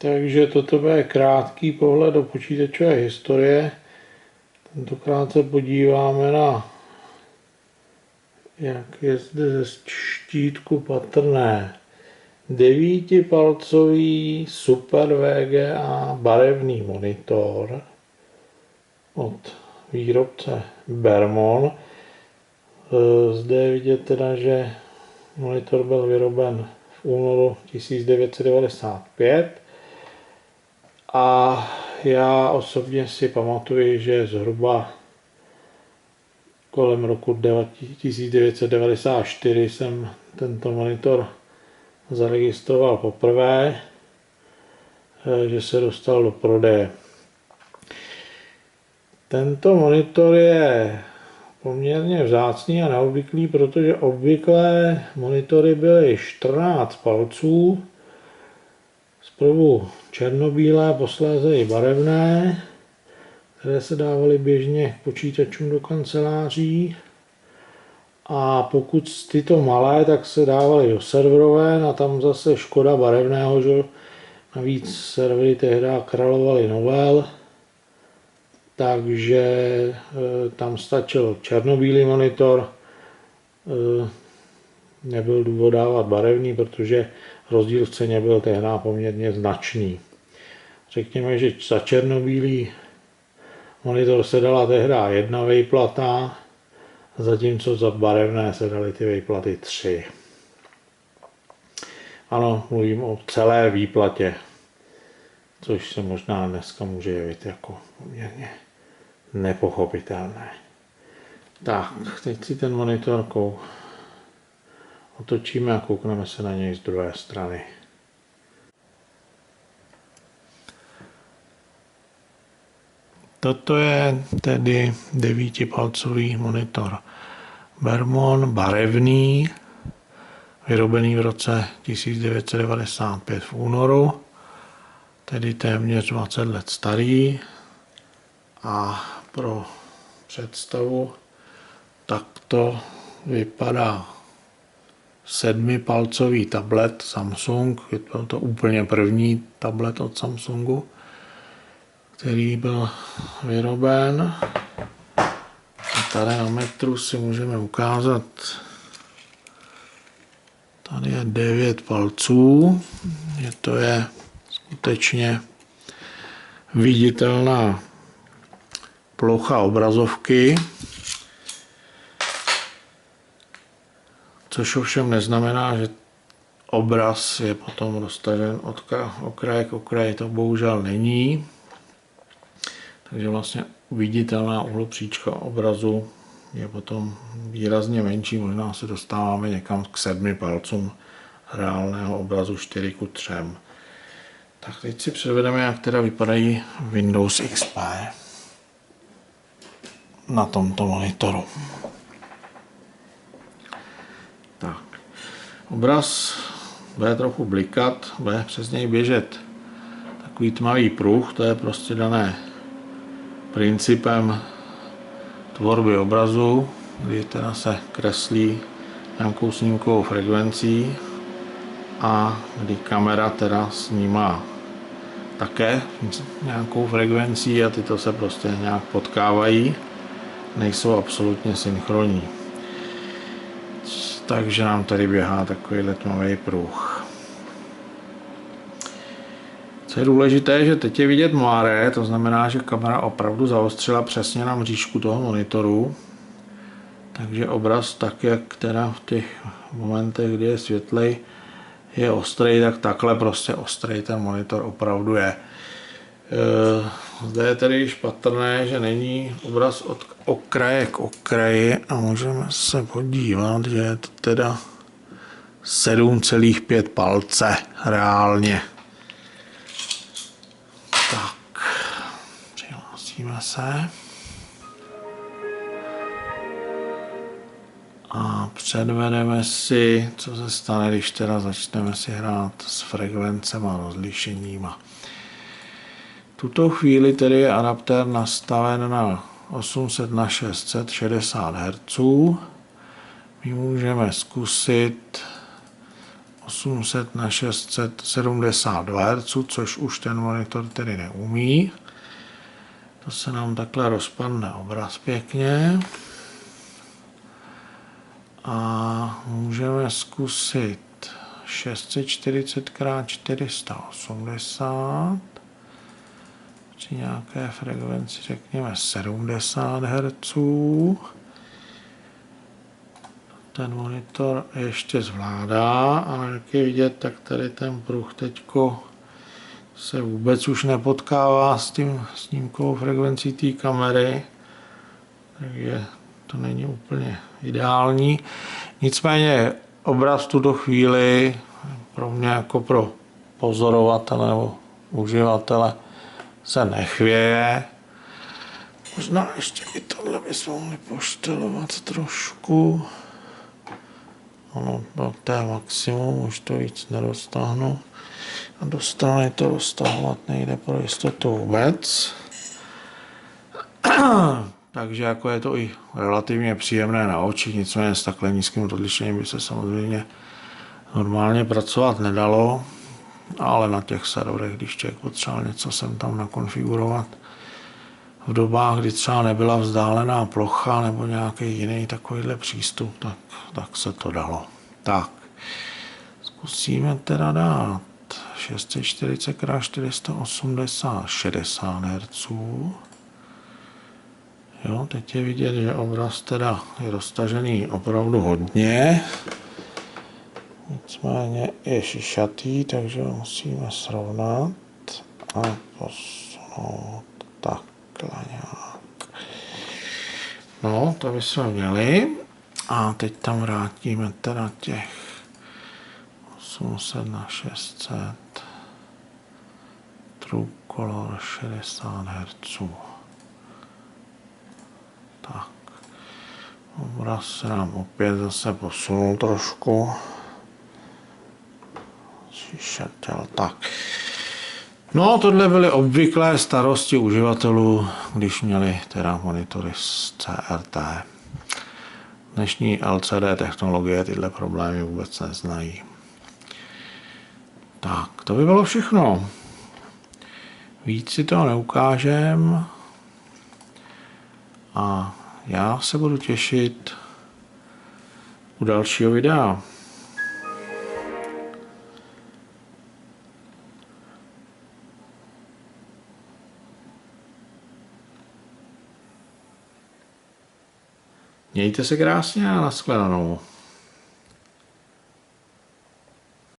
Takže toto bude krátký pohled do počítačové historie. Tentokrát se podíváme na, jak je zde ze štítku patrné, 9palcový Super VGA barevný monitor od výrobce Bermon. Zde je vidět teda, že monitor byl vyroben v únoru 1995 a já osobně si pamatuju, že zhruba kolem roku 1994 jsem tento monitor zaregistroval poprvé, že se dostal do prodeje. Tento monitor je poměrně vzácný a neobvyklý, protože obvyklé monitory byly 14 palců, zprvu černobílé, posléze i barevné, které se dávaly běžně k počítačům do kanceláří. A pokud tyto malé, tak se dávaly do serverové, a tam zase škoda barevného, že navíc servery tehdy královaly Novell, takže tam stačil černobílý monitor, nebyl důvod dávat barevný, protože rozdíl v ceně byl tehdy poměrně značný. Řekněme, že za černobílý monitor se dala tehdy jedna vejplata, zatímco za barevné se daly ty vejplaty 3. Ano, mluvím o celé výplatě, což se možná dneska může jevit jako poměrně nepochopitelné. Tak, teď si ten monitor otočíme a koukneme se na něj z druhé strany. Toto je tedy 9palcový monitor Bermon, barevný, vyrobený v roce 1995 v únoru, tedy téměř 20 let starý. A pro představu, takto vypadá 7palcový tablet Samsung. Je to úplně první tablet od Samsungu, který byl vyroben. A tady na metru si můžeme ukázat, tady je 9 palců, že to je skutečně viditelná plocha obrazovky, což ovšem neznamená, že obraz je potom roztažen od okraje k okraji, to bohužel není. Takže vlastně viditelná uhlopříčka obrazu je potom výrazně menší, možná se dostáváme někam k 7 palcům reálného obrazu 4:3. Tak teď si převedeme, jak teda vypadají Windows XP na tomto monitoru. Tak. Obraz bude trochu blikat, bude přes něj běžet takový tmavý pruh, to je prostě dané principem tvorby obrazu, kdy teda se kreslí nějakou snímkovou frekvencí a kdy kamera teda snímá také nějakou frekvencí a tyto se prostě nějak potkávají, nejsou absolutně synchronní. Takže nám tady běhá takovýhle tmavý pruh. Co je důležité, že teď je vidět moiré, to znamená, že kamera opravdu zaostřila přesně na mřížku toho monitoru. Takže obraz tak, jak teda v těch momentech, kdy je světlej, je ostrý, tak takhle prostě ostrý ten monitor opravdu je. Zde je tedy již patrné, že není obraz od okraje k okraji a můžeme se podívat, že je to teda 7,5 palce reálně. Tak, přihlásíme se. A předvedeme si, co se stane, když teda začneme si hrát s frekvencemi a rozlišeníma. V tuto chvíli tedy je adaptér nastaven na 800 na 660 Hz. My můžeme zkusit 800 na 672 Hz, což už ten monitor tedy neumí. To se nám takhle rozpadne obraz pěkně. A můžeme zkusit 640 x 480 při nějaké frekvenci, řekněme 70 Hz. Ten monitor ještě zvládá, ale jak je vidět, tak tady ten pruh teďko se vůbec už nepotkává s tím snímkovou frekvencí té kamery, takže to není úplně ideální. Nicméně obraz v tuto chvíli pro mě jako pro pozorovatele nebo uživatele se nechvěje. Možná ještě i tohle bychom mohli poštelovat trošku. Ano, to je maximum, už to víc nedostáhnu. A do strany to roztahovat nejde pro jistotu vůbec. Takže jako je to i relativně příjemné na oči, nicméně s takhle nízkým rozlišením by se samozřejmě normálně pracovat nedalo, ale na těch serverech, když člověk potřeboval něco sem tam nakonfigurovat, v dobách, kdy třeba nebyla vzdálená plocha nebo nějaký jiný takovýhle přístup, tak se to dalo. Tak, zkusíme teda dát 640 x 480 60 Hz. Jo, teď je vidět, že obraz teda je roztažený opravdu hodně. Nicméně je šišatý, takže ho musíme srovnat a posunout takhle nějak. No, to bychom měli. A teď tam vrátíme teda těch 800 na 600 True Color 60 Hz. Tak. Obraz se nám opět zase posunul trošku. Šišatel, tak. No, tohle byly obvyklé starosti uživatelů, když měli teda monitory z CRT. Dnešní LCD technologie tyhle problémy vůbec neznají. Tak, to by bylo všechno. Víc si toho neukážem. A já se budu těšit u dalšího videa. Mějte se krásně a nashledanou.